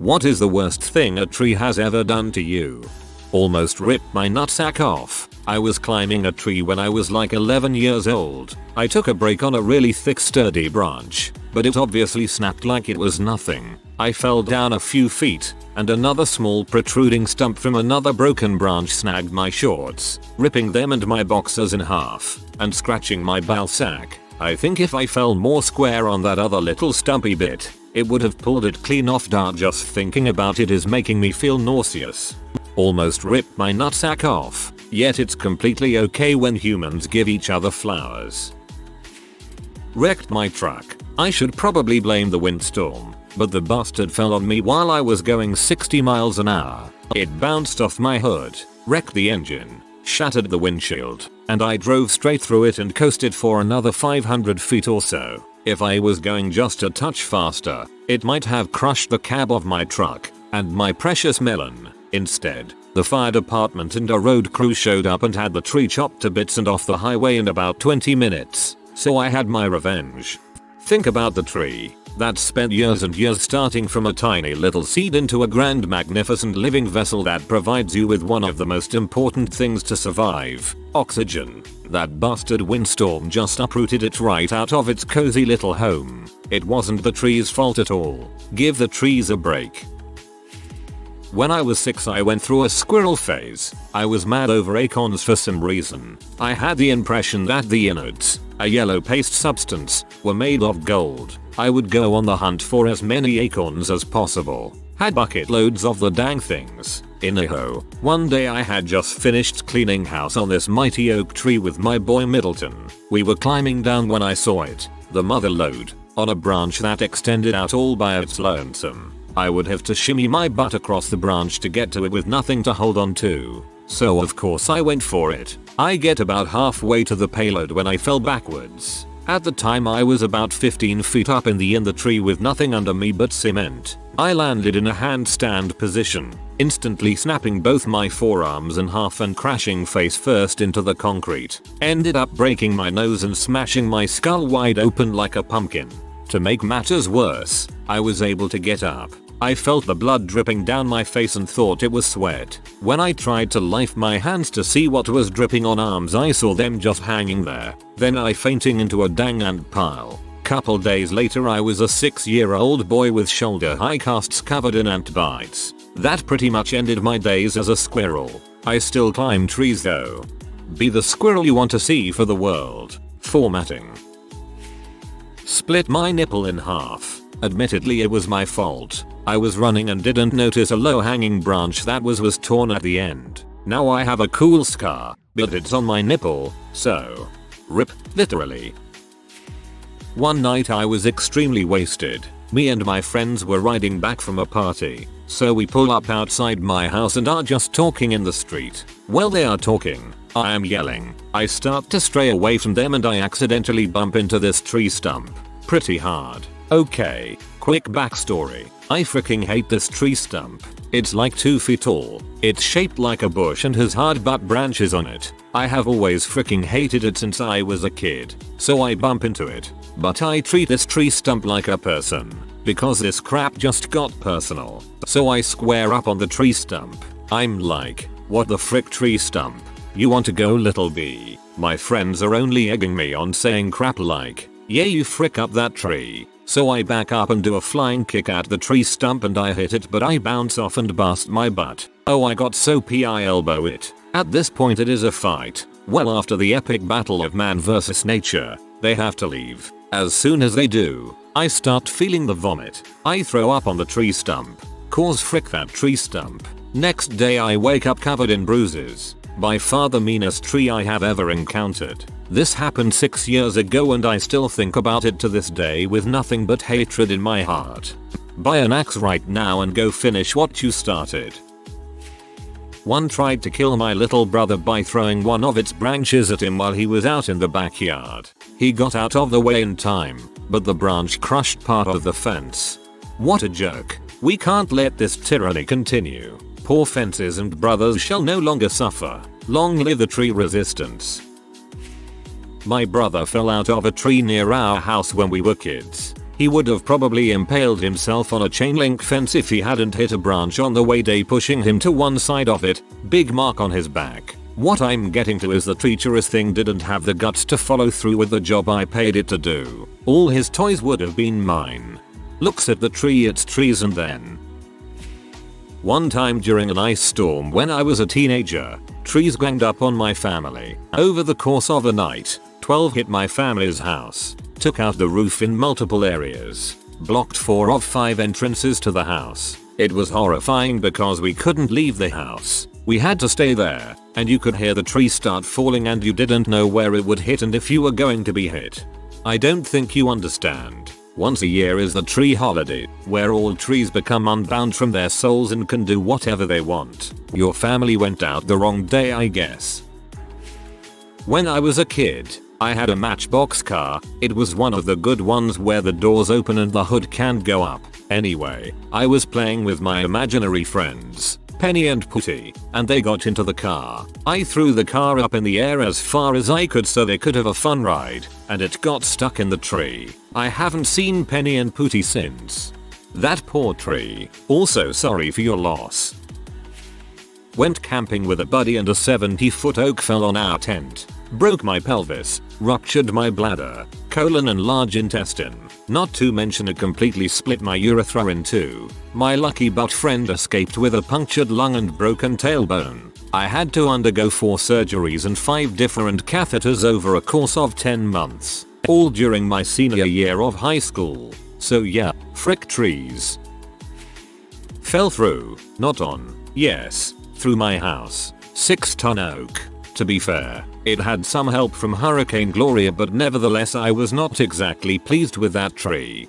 What is the worst thing a tree has ever done to you? Almost ripped my nutsack off. I was climbing a tree when I was like 11 years old. I took a break on a really thick sturdy branch, but it obviously snapped like it was nothing. I fell down a few feet, and another small protruding stump from another broken branch snagged my shorts, ripping them and my boxers in half, and scratching my ball sack. I think if I fell more square on that other little stumpy bit, it would have pulled it clean off. Just thinking about it is making me feel nauseous. Almost ripped my nutsack off, yet it's completely okay when humans give each other flowers. Wrecked my truck. I should probably blame the windstorm, but the bastard fell on me while I was going 60 miles an hour. It bounced off my hood, wrecked the engine, shattered the windshield, and I drove straight through it and coasted for another 500 feet or so. If I was going just a touch faster, it might have crushed the cab of my truck and my precious melon. Instead, the fire department and a road crew showed up and had the tree chopped to bits and off the highway in about 20 minutes, so I had my revenge. Think about the tree that spent years and years starting from a tiny little seed into a grand magnificent living vessel that provides you with one of the most important things to survive, oxygen. That bastard windstorm just uprooted it right out of its cozy little home. It wasn't the tree's fault at all. Give the trees a break. When I was 6 I went through a squirrel phase. I was mad over acorns for some reason. I had the impression that the innards, a yellow paste substance, were made of gold. I would go on the hunt for as many acorns as possible. Had bucket loads of the dang things. Anyhow, one day I had just finished cleaning house on this mighty oak tree with my boy Middleton. We were climbing down when I saw it, the mother lode, on a branch that extended out all by its lonesome. I would have to shimmy my butt across the branch to get to it with nothing to hold on to. So of course I went for it. I get about halfway to the payload when I fell backwards. At the time I was about 15 feet up in the tree with nothing under me but cement. I landed in a handstand position, instantly snapping both my forearms in half and crashing face first into the concrete. Ended up breaking my nose and smashing my skull wide open like a pumpkin. To make matters worse, I was able to get up. I felt the blood dripping down my face and thought it was sweat. When I tried to lift my hands to see what was dripping on arms I saw them just hanging there. Then I fainting into a dang ant pile. Couple days later I was a 6-year-old boy with shoulder high casts covered in ant bites. That pretty much ended my days as a squirrel. I still climb trees though. Be the squirrel you want to see for the world. Formatting. Split my nipple in half. Admittedly it was my fault. I was running and didn't notice a low hanging branch that was torn at the end. Now I have a cool scar, but it's on my nipple, so RIP, literally. One night I was extremely wasted. Me and my friends were riding back from a party, so we pull up outside my house and are just talking in the street. While they are talking, I am yelling. I start to stray away from them and I accidentally bump into this tree stump. Pretty hard. Okay, quick backstory. I freaking hate this tree stump. It's like 2 feet tall. It's shaped like a bush and has hard butt branches on it. I have always freaking hated it since I was a kid. So I bump into it. But I treat this tree stump like a person. Because this crap just got personal. So I square up on the tree stump. I'm like, what the frick tree stump? You want to go little B? My friends are only egging me on saying crap like, yeah you frick up that tree. So I back up and do a flying kick at the tree stump and I hit it but I bounce off and bust my butt. Oh I got so I elbow it. At this point it is a fight. Well after the epic battle of man versus nature, they have to leave. As soon as they do, I start feeling the vomit. I throw up on the tree stump. Cause frick that tree stump. Next day I wake up covered in bruises. By far the meanest tree I have ever encountered. This happened 6 years ago and I still think about it to this day with nothing but hatred in my heart. Buy an axe right now and go finish what you started. One tried to kill my little brother by throwing one of its branches at him while he was out in the backyard. He got out of the way in time, but the branch crushed part of the fence. What a joke. We can't let this tyranny continue. Poor fences and brothers shall no longer suffer. Long live the tree resistance. My brother fell out of a tree near our house when we were kids. He would have probably impaled himself on a chain link fence if he hadn't hit a branch on the way day, pushing him to one side of it. Big mark on his back. What I'm getting to is the treacherous thing didn't have the guts to follow through with the job I paid it to do. All his toys would have been mine. Looks at the tree, it's trees, and then. One time during an ice storm when I was a teenager, trees ganged up on my family. Over the course of the night, 12 hit my family's house, took out the roof in multiple areas, blocked 4 of 5 entrances to the house. It was horrifying because we couldn't leave the house. We had to stay there, and you could hear the tree start falling and you didn't know where it would hit and if you were going to be hit. I don't think you understand. Once a year is the tree holiday, where all trees become unbound from their souls and can do whatever they want. Your family went out the wrong day, I guess. When I was a kid, I had a Matchbox car. It was one of the good ones where the doors open and the hood can't go up. Anyway, I was playing with my imaginary friends, Penny and Pooty, and they got into the car. I threw the car up in the air as far as I could so they could have a fun ride, and it got stuck in the tree. I haven't seen Penny and Pooty since. That poor tree. Also sorry for your loss. Went camping with a buddy and a 70-foot oak fell on our tent. Broke my pelvis, ruptured my bladder, colon and large intestine. Not to mention it completely split my urethra in two. My lucky butt friend escaped with a punctured lung and broken tailbone. I had to undergo 4 surgeries and 5 different catheters over a course of 10 months. All during my senior year of high school. So yeah, frick trees. Fell through, not on, yes, through my house. 6-ton oak. To be fair, it had some help from Hurricane Gloria, but nevertheless I was not exactly pleased with that tree.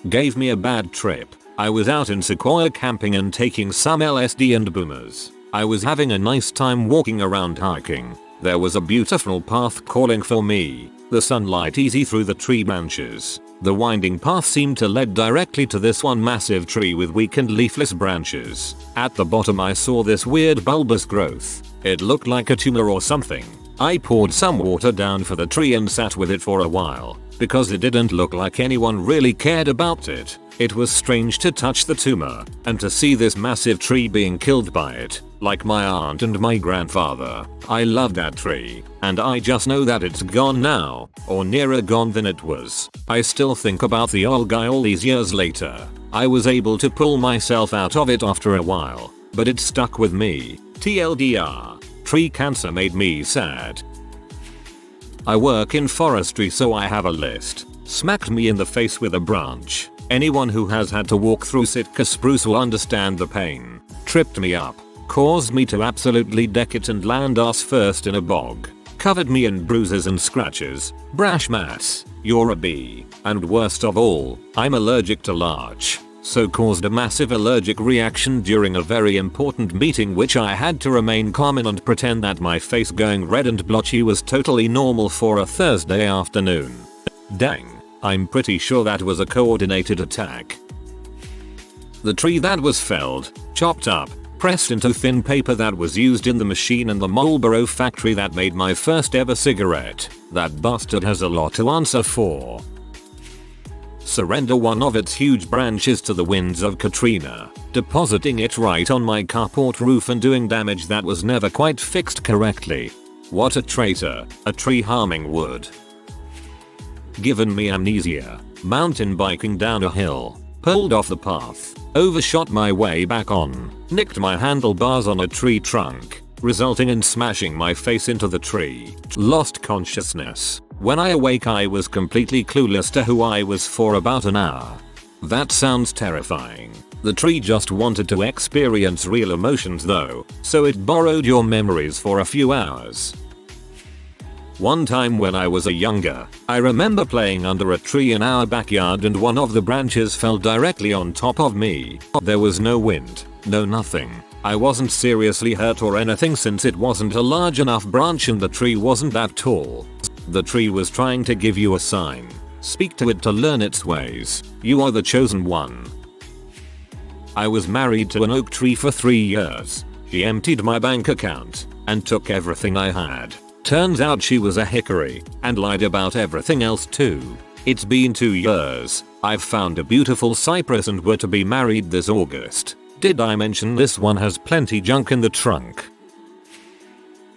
Gave me a bad trip. I was out in Sequoia camping and taking some LSD and boomers. I was having a nice time walking around hiking. There was a beautiful path calling for me. The sunlight easy through the tree branches. The winding path seemed to lead directly to this one massive tree with weak and leafless branches. At the bottom I saw this weird bulbous growth. It looked like a tumor or something. I poured some water down for the tree and sat with it for a while, because it didn't look like anyone really cared about it. It was strange to touch the tumor, and to see this massive tree being killed by it, like my aunt and my grandfather. I love that tree, and I just know that it's gone now, or nearer gone than it was. I still think about the old guy all these years later. I was able to pull myself out of it after a while, but it stuck with me. TLDR, tree cancer made me sad. I work in forestry, so I have a list. Smacked me in the face with a branch. Anyone who has had to walk through Sitka spruce will understand the pain. Tripped me up. Caused me to absolutely deck it and land ass first in a bog. Covered me in bruises and scratches. Brash mats. You're a bee. And worst of all, I'm allergic to larch. So caused a massive allergic reaction during a very important meeting, which I had to remain calm in and pretend that my face going red and blotchy was totally normal for a Thursday afternoon. Dang, I'm pretty sure that was a coordinated attack. The tree that was felled, chopped up, pressed into thin paper that was used in the machine in the Marlboro factory that made my first ever cigarette. That bastard has a lot to answer for. Surrender one of its huge branches to the winds of Katrina, depositing it right on my carport roof and doing damage that was never quite fixed correctly. What a traitor, a tree harming wood. Given me amnesia, mountain biking down a hill, pulled off the path, overshot my way back on, nicked my handlebars on a tree trunk, resulting in smashing my face into the tree, lost consciousness. When I awake I was completely clueless to who I was for about an hour. That sounds terrifying. The tree just wanted to experience real emotions though, so it borrowed your memories for a few hours. One time when I was younger, I remember playing under a tree in our backyard and one of the branches fell directly on top of me. There was no wind, no nothing. I wasn't seriously hurt or anything since it wasn't a large enough branch and the tree wasn't that tall. The tree was trying to give you a sign. Speak to it to learn its ways. You are the chosen one. I was married to an oak tree for 3 years. She emptied my bank account and took everything I had. Turns out she was a hickory and lied about everything else too. It's been 2 years. I've found a beautiful cypress and we're to be married this August. Did I mention this one has plenty junk in the trunk?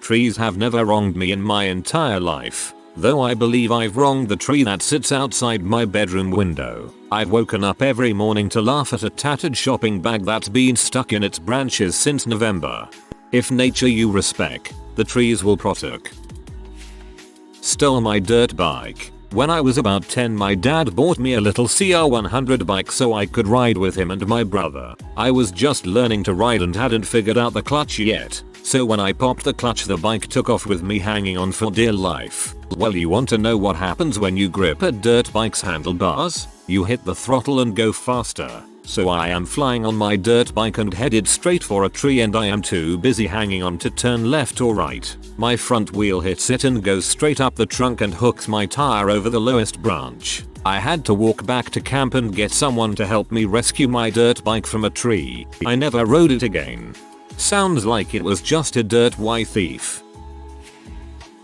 Trees have never wronged me in my entire life. Though I believe I've wronged the tree that sits outside my bedroom window. I've woken up every morning to laugh at a tattered shopping bag that's been stuck in its branches since November. If nature you respect, the trees will protect. Stole my dirt bike. When I was about 10, my dad bought me a little CR100 bike so I could ride with him and my brother. I was just learning to ride and hadn't figured out the clutch yet. So when I popped the clutch, the bike took off with me hanging on for dear life. Well, you want to know what happens when you grip a dirt bike's handlebars? You hit the throttle and go faster. So I am flying on my dirt bike and headed straight for a tree, and I am too busy hanging on to turn left or right. My front wheel hits it and goes straight up the trunk and hooks my tire over the lowest branch. I had to walk back to camp and get someone to help me rescue my dirt bike from a tree. I never rode it again. Sounds like it was just a dirt bike thief.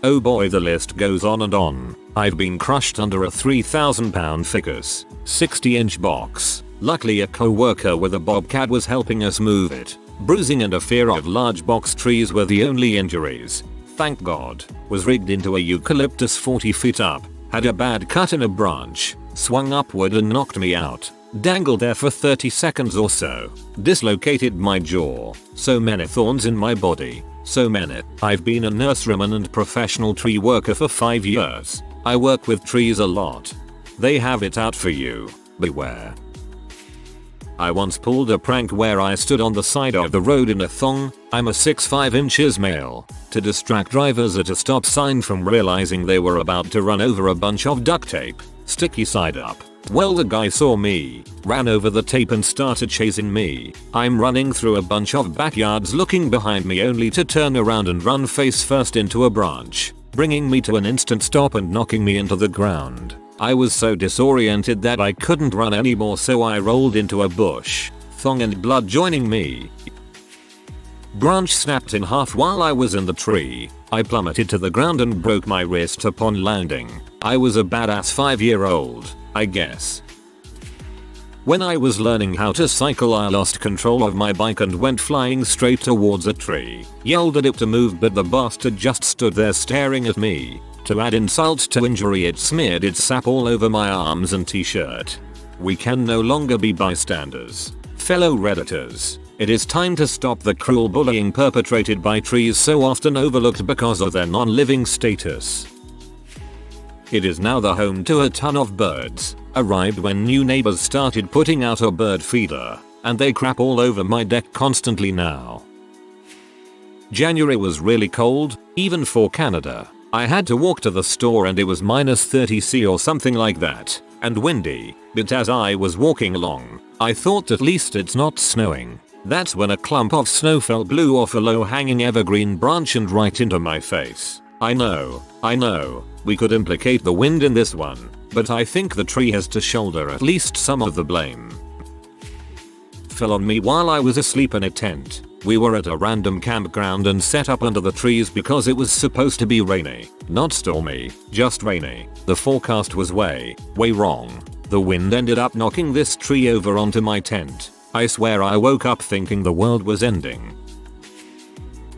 Oh boy, the list goes on and on. I've been crushed under a 3,000 pound Ficus 60-inch box. Luckily a co-worker with a bobcat was helping us move it. Bruising and a fear of large box trees were the only injuries. Thank God. Was rigged into a eucalyptus 40 feet up. Had a bad cut in a branch. Swung upward and knocked me out. Dangled there for 30 seconds or so. Dislocated my jaw. So many thorns in my body. So many. I've been a nurseryman and professional tree worker for 5 years. I work with trees a lot. They have it out for you. Beware. I once pulled a prank where I stood on the side of the road in a thong. I'm a 6'5" inches male. To distract drivers at a stop sign from realizing they were about to run over a bunch of duct tape. Sticky side up. Well, the guy saw me, ran over the tape and started chasing me. I'm running through a bunch of backyards looking behind me only to turn around and run face first into a branch, bringing me to an instant stop and knocking me into the ground. I was so disoriented that I couldn't run anymore, so I rolled into a bush, thong and blood joining me. Branch snapped in half while I was in the tree. I plummeted to the ground and broke my wrist upon landing. I was a badass 5-year-old, I guess. When I was learning how to cycle, I lost control of my bike and went flying straight towards a tree. Yelled at it to move, but the bastard just stood there staring at me. To add insult to injury, it smeared its sap all over my arms and t-shirt. We can no longer be bystanders. Fellow Redditors, it is time to stop the cruel bullying perpetrated by trees so often overlooked because of their non-living status. It is now the home to a ton of birds. Arrived when new neighbors started putting out a bird feeder, and they crap all over my deck constantly now. January was really cold, even for Canada. I had to walk to the store and it was -30°C or something like that, and windy, but as I was walking along, I thought at least it's not snowing. That's when a clump of snowfall blew off a low-hanging evergreen branch and right into my face. I know, we could implicate the wind in this one, but I think the tree has to shoulder at least some of the blame. Fell on me while I was asleep in a tent. We were at a random campground and set up under the trees because it was supposed to be rainy. Not stormy, just rainy. The forecast was way wrong. The wind ended up knocking this tree over onto my tent. I swear I woke up thinking the world was ending.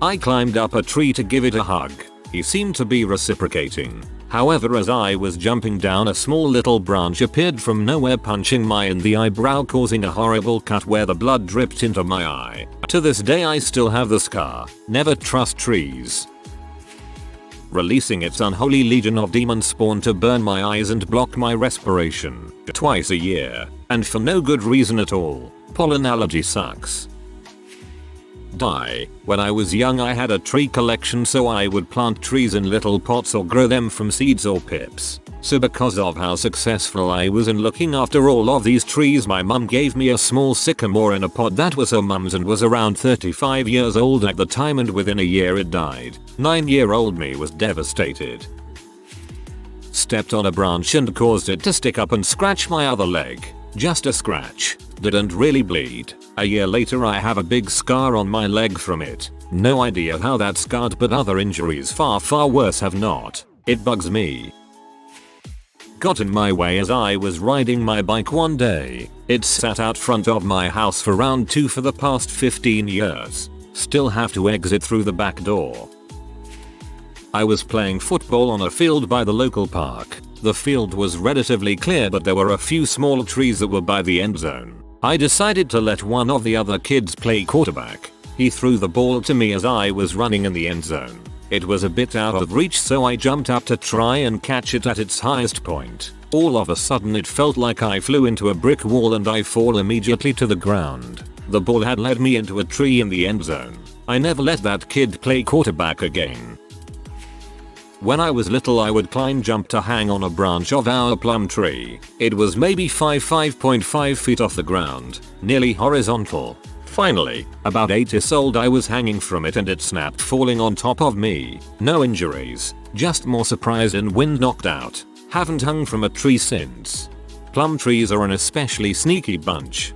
I climbed up a tree to give it a hug. He seemed to be reciprocating. However, as I was jumping down, a small little branch appeared from nowhere, punching me in the eyebrow, causing a horrible cut where the blood dripped into my eye. To this day I still have the scar. Never trust trees. Releasing its unholy legion of demon spawn to burn my eyes and block my respiration. Twice a year. And for no good reason at all. Pollen allergy sucks. Die. When I was young I had a tree collection, so I would plant trees in little pots or grow them from seeds or pips. So because of how successful I was in looking after all of these trees, my mum gave me a small sycamore in a pot that was her mum's and was around 35 years old at the time, and within a year it died. 9-year-old me was devastated. Stepped on a branch and caused it to stick up and scratch my other leg. Just a scratch. Didn't really bleed. A year later I have a big scar on my leg from it. No idea how that scarred, but other injuries far worse have not. It bugs me. got in my way as I was riding my bike one day. It's sat out front of my house for round 2 for the past 15 years. Still have to exit through the back door. I was playing football on a field by the local park. The field was relatively clear, but there were a few small trees that were by the end zone. I decided to let one of the other kids play quarterback. He threw the ball to me as I was running in the end zone. It was a bit out of reach, so I jumped up to try and catch it at its highest point. All of a sudden it felt like I flew into a brick wall and I fall immediately to the ground. The ball had led me into a tree in the end zone. I never let that kid play quarterback again. When I was little, I would climb jump to hang on a branch of our plum tree. It was maybe 5.5 feet off the ground, nearly horizontal. Finally, about 8 years old, I was hanging from it and it snapped, falling on top of me. No injuries, just more surprised and wind knocked out. Haven't hung from a tree since. Plum trees are an especially sneaky bunch.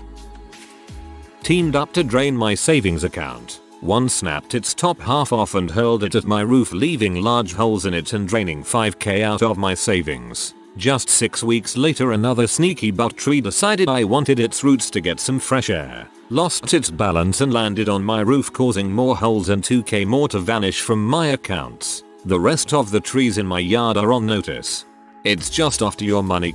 Teamed up to drain my savings account. One snapped its top half off and hurled it at my roof, leaving large holes in it and draining $5,000 out of my savings. Just 6 weeks later, another sneaky butt tree decided I wanted its roots to get some fresh air. Lost its balance and landed on my roof, causing more holes and $2,000 more to vanish from my accounts. The rest of the trees in my yard are on notice. It's just after your money :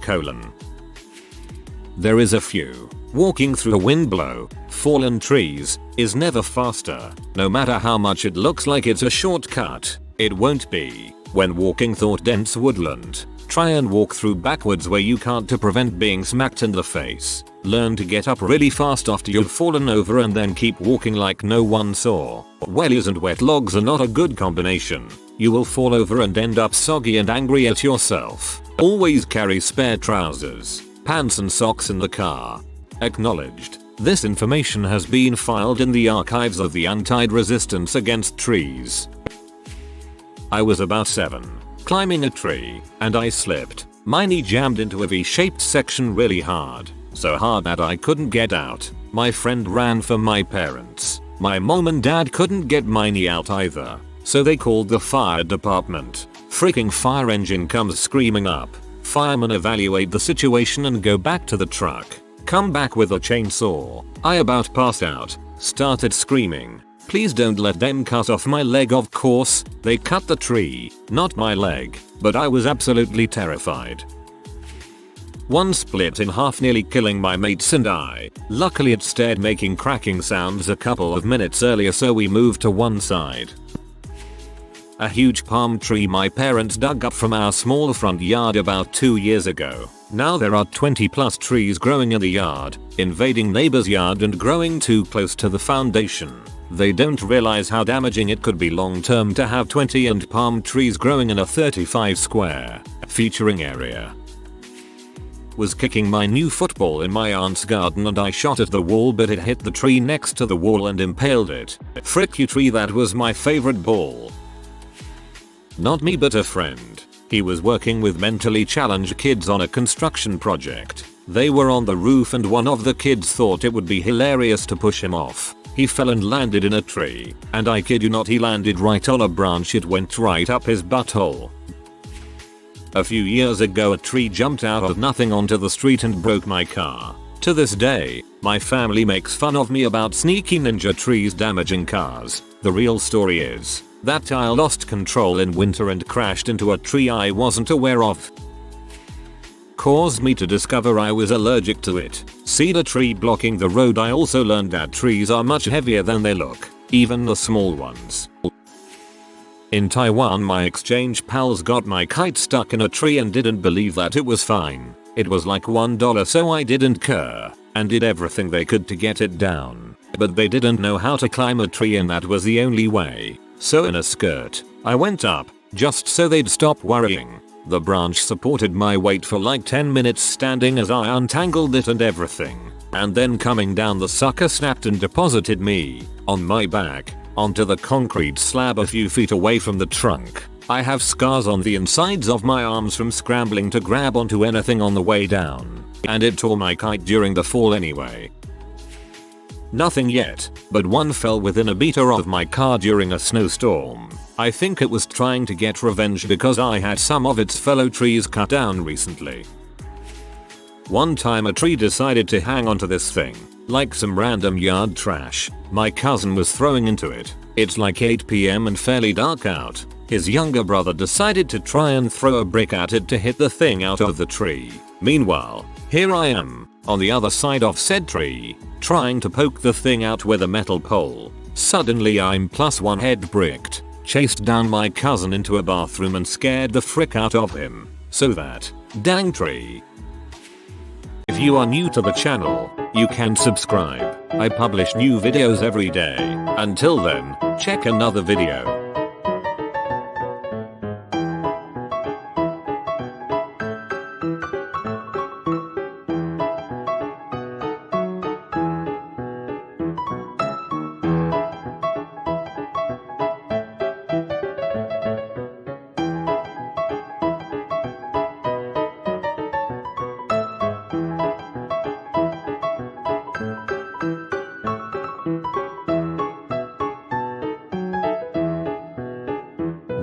there is a few. Walking through a windblow, fallen trees is never faster. No matter how much it looks like it's a shortcut, it won't be. When walking through dense woodland, try and walk through backwards where you can't to prevent being smacked in the face. Learn to get up really fast after you've fallen over and then keep walking like no one saw. Wellies and wet logs are not a good combination. You will fall over and end up soggy and angry at yourself. Always carry spare trousers, pants and socks in the car. Acknowledged. This information has been filed in the archives of the Untied Resistance Against Trees. I was about 7, climbing a tree, and I slipped. My knee jammed into a V-shaped section really hard. So hard that I couldn't get out. My friend ran for my parents. My mom and dad couldn't get my knee out either. So they called the fire department. Freaking fire engine comes screaming up. Firemen evaluate the situation and go back to the truck. Come back with a chainsaw. I about passed out. Started screaming. Please don't let them cut off my leg. Of course, they cut the tree, not my leg, but I was absolutely terrified. One split in half, nearly killing my mates and I. Luckily it started making cracking sounds a couple of minutes earlier, so we moved to one side. A huge palm tree my parents dug up from our small front yard about 2 years ago. Now there are 20 plus trees growing in the yard, invading neighbor's yard and growing too close to the foundation. They don't realize how damaging it could be long term to have 20 and palm trees growing in a 35 square featuring area. Was kicking my new football in my aunt's garden and I shot at the wall, but it hit the tree next to the wall and impaled it. Frick you tree, that was my favorite ball. Not me, but a friend. He was working with mentally challenged kids on a construction project. They were on the roof and one of the kids thought it would be hilarious to push him off. He fell and landed in a tree, and I kid you not, he landed right on a branch. It went right up his butthole. A few years ago, a tree jumped out of nothing onto the street and broke my car. To this day, my family makes fun of me about sneaky ninja trees damaging cars. The real story is that I lost control in winter and crashed into a tree I wasn't aware of. Caused me to discover I was allergic to it. See the tree blocking the road. I also learned that trees are much heavier than they look, even the small ones. In Taiwan, my exchange pals got my kite stuck in a tree and didn't believe that it was fine. It was like $1, so I didn't care and did everything they could to get it down. But they didn't know how to climb a tree and that was the only way. So in a skirt, I went up, just so they'd stop worrying. The branch supported my weight for like 10 minutes standing as I untangled it and everything. And then coming down, the sucker snapped and deposited me, on my back, onto the concrete slab a few feet away from the trunk. I have scars on the insides of my arms from scrambling to grab onto anything on the way down. And it tore my kite during the fall anyway. Nothing yet, but one fell within a meter of my car during a snowstorm. I think it was trying to get revenge because I had some of its fellow trees cut down recently. One time a tree decided to hang onto this thing, like some random yard trash. My cousin was throwing into it. It's like 8 PM and fairly dark out. His younger brother decided to try and throw a brick at it to hit the thing out of the tree. Meanwhile, here I am, on the other side of said tree, trying to poke the thing out with a metal pole. Suddenly I'm +1 head bricked, chased down my cousin into a bathroom and scared the frick out of him. So that dang tree. If you are new to the channel, you can subscribe. I publish new videos every day. Until then, check another video.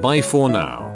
Bye for now.